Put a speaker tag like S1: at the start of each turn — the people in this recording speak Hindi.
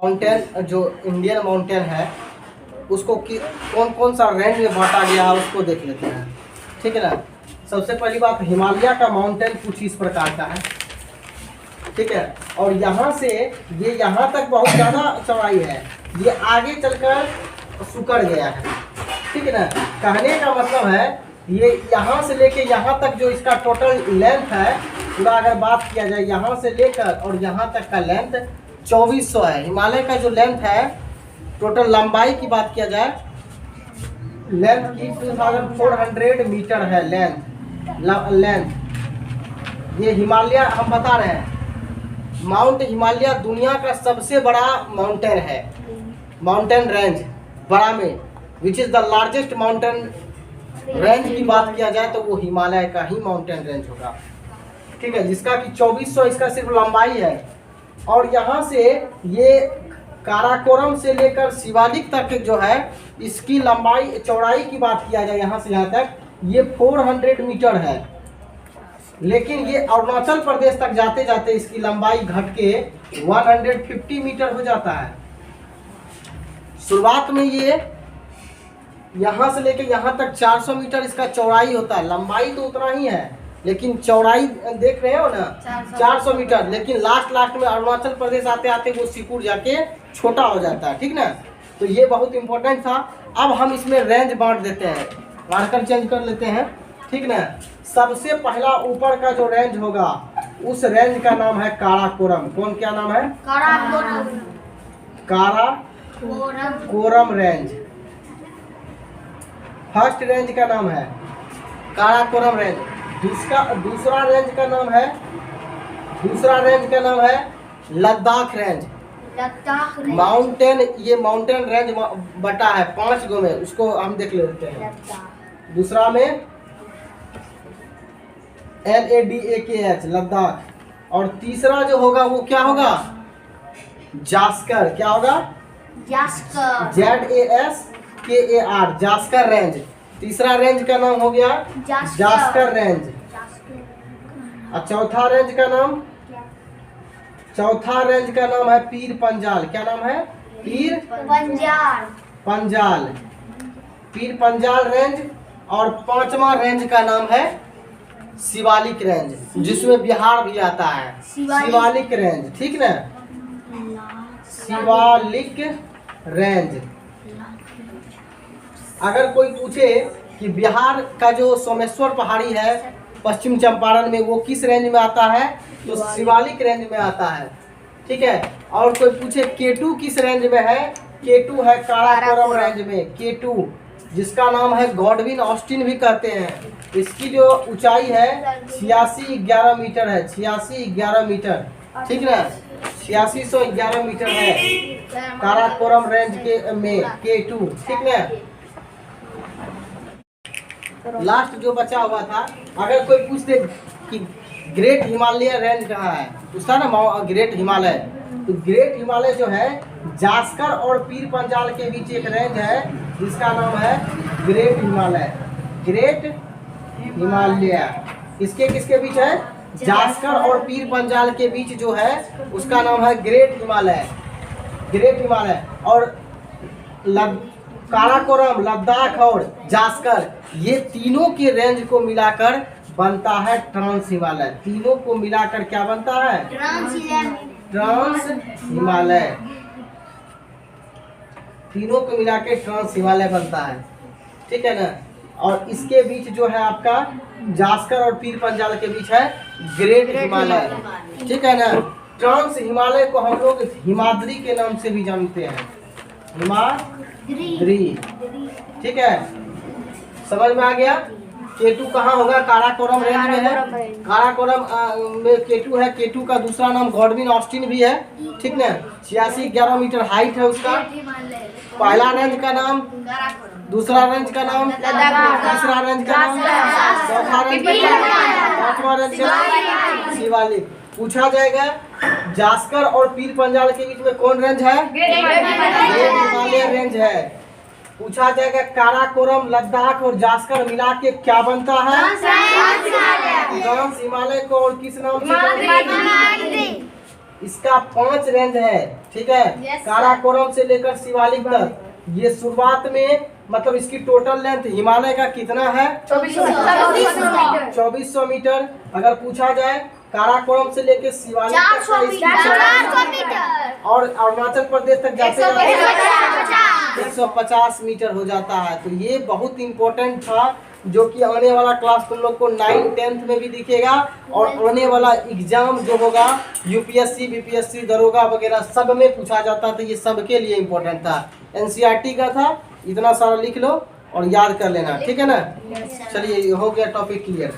S1: माउंटेन जो इंडियन माउंटेन है उसको कौन कौन सा रेंज में बांटा गया है उसको देख लेते हैं। ठीक है ना। सबसे पहली बात, हिमालय का माउंटेन कुछ इस प्रकार का है। ठीक है। और यहाँ से ये यहाँ तक बहुत ज़्यादा चौड़ाई है, ये आगे चलकर सुकड़ गया है। ठीक है ना। कहने का मतलब है ये यहाँ से लेके यहाँ तक जो इसका टोटल लेंथ है, पूरा अगर बात किया जाए यहाँ से लेकर और यहाँ तक का लेंथ 2400 है। हिमालय का जो लेंथ है, टोटल लंबाई की बात किया जाए, लेंथ की 2400 मीटर है लेंथ। ये हिमालय हम बता रहे हैं, माउंट हिमालय दुनिया का सबसे बड़ा माउंटेन है, माउंटेन रेंज बड़ा में, which is the largest mountain range की बात किया जाए तो वो हिमालय का ही माउंटेन रेंज होगा। ठीक है। जिसका कि 2400 इसका सिर्फ लंबाई है। और यहाँ से ये काराकोरम से लेकर शिवालिक तक जो है, इसकी लंबाई चौड़ाई की बात किया जाए यहाँ से यहाँ तक, ये 400 मीटर है। लेकिन ये अरुणाचल प्रदेश तक जाते जाते इसकी लंबाई घट के 150 मीटर हो जाता है। शुरुआत में ये यहाँ से लेके यहाँ तक 400 मीटर इसका चौड़ाई होता है। लंबाई तो उतना ही है लेकिन चौड़ाई देख रहे हो ना, 400 मीटर। लेकिन लास्ट में अरुणाचल प्रदेश आते आते वो सिकुड़ जाके छोटा हो जाता है। ठीक ना। तो ये बहुत इंपॉर्टेंट था। अब हम इसमें रेंज बांट देते हैं, मार्कर चेंज कर लेते हैं। ठीक ना। सबसे पहला ऊपर का जो रेंज होगा उस रेंज का नाम है काराकोरम। कौन, क्या नाम है? काराकोरम रेंज। फर्स्ट रेंज का नाम है काराकोरम रेंज। दूसरा रेंज का नाम है लद्दाख रेंज। माउंटेन, ये माउंटेन रेंज बटा है 5 गो में, उसको हम देख लेते हैं। दूसरा में LADAKH लद्दाख। और तीसरा जो होगा वो क्या होगा? जास्कर। क्या होगा? ZASKAR, Zanskar range. तीसरा रेंज का नाम हो गया जास्कर रेंज। और चौथा रेंज का नाम है पीर पंजाल। क्या नाम है? पीर पंजाल रेंज। और पांचवा रेंज का नाम है शिवालिक रेंज, जिसमें बिहार भी आता है। शिवालिक रेंज। ठीक ना। शिवालिक रेंज। अगर कोई पूछे कि बिहार का जो सोमेश्वर पहाड़ी है पश्चिम चंपारण में, वो किस रेंज में आता है, तो शिवालिक रेंज में आता है। ठीक है। और कोई पूछे K2 किस रेंज में है, K2 है काराकोरम रेंज में। K2 जिसका नाम है गॉडविन ऑस्टिन भी कहते हैं। इसकी जो ऊंचाई है 8611 मीटर है। 8611 मीटर। ठीक ना। 8611 मीटर है काराकोरम रेंज के में K2। ठीक ना। लास्ट जो बचा हुआ था, अगर कोई पूछते कि ग्रेट हिमालय रेंज कहाँ है, उसका ना ग्रेट हिमालय, तो ग्रेट हिमालय जो है जास्कर और पीर पंजाल के बीच एक रेंज है जिसका नाम है ग्रेट हिमालय। ग्रेट हिमालय किसके बीच है? जास्कर और पीर पंजाल के बीच जो है उसका नाम है ग्रेट हिमालय। और काराकोरम, लद्दाख और जास्कर, ये तीनों के रेंज को मिलाकर बनता है ट्रांस हिमालय। तीनों को मिलाकर क्या बनता है? ट्रांस हिमालय। तीनों को मिलाकर ट्रांस हिमालय बनता है। ठीक है ना। और इसके बीच जो है आपका जास्कर और पीर पंजाल के बीच है ग्रेट हिमालय। ठीक है ना। ट्रांस हिमालय को हम लोग हिमाद्री के नाम से भी जानते हैं। हिमाद्री। ठीक है। समझ में आ गया? K2 कहाँ होगा? काराकोरम रेंज में है। काराकोरम में K2 है। K2 का दूसरा नाम गॉडविन ऑस्टिन भी है। ठीक ना। 8611 मीटर हाइट है उसका। पहला रेंज का नाम, दूसरा रेंज का नाम, तीसरा रेंज का नाम, चौथा रेंज का नाम, पांचवा रेंज का नाम शिवालिक। पूछा जाएगा जास्कर और पीर पंजाल के बीच में कौन रेंज है? ग्रेट हिमालय रेंज है। पूछा जाएगा काराकोरम, लद्दाख और जास्कर मिला के क्या बनता है? ट्रांस हिमालय को और किस नाम से? इसका 5 रेंज है, ठीक है।
S2: Yes,
S1: काराकोरम से लेकर शिवालिक तक, ये शुरुआत में मतलब इसकी टोटल लेंथ हिमालय का कितना है? 2400 मीटर। अगर पूछा जाए काराकोरम से लेकर शिवालिक तक का इसकी
S2: 400 मीटर
S1: और अरुणाचल प्रदेश तक जाते जाते 150 मीटर हो जाता है। तो ये बहुत इंपॉर्टेंट था, जो कि आने वाला क्लास तुम लोग को 9th 10th में भी दिखेगा, और आने वाला एग्जाम जो होगा यूपीएससी बीपीएससी दरोगा वगैरह सब में पूछा जाता था। ये सबके लिए इम्पोर्टेंट था, एनसीईआरटी का था। इतना सारा लिख लो और याद कर लेना, ठीक है ना। चलिए हो गया टॉपिक क्लियर।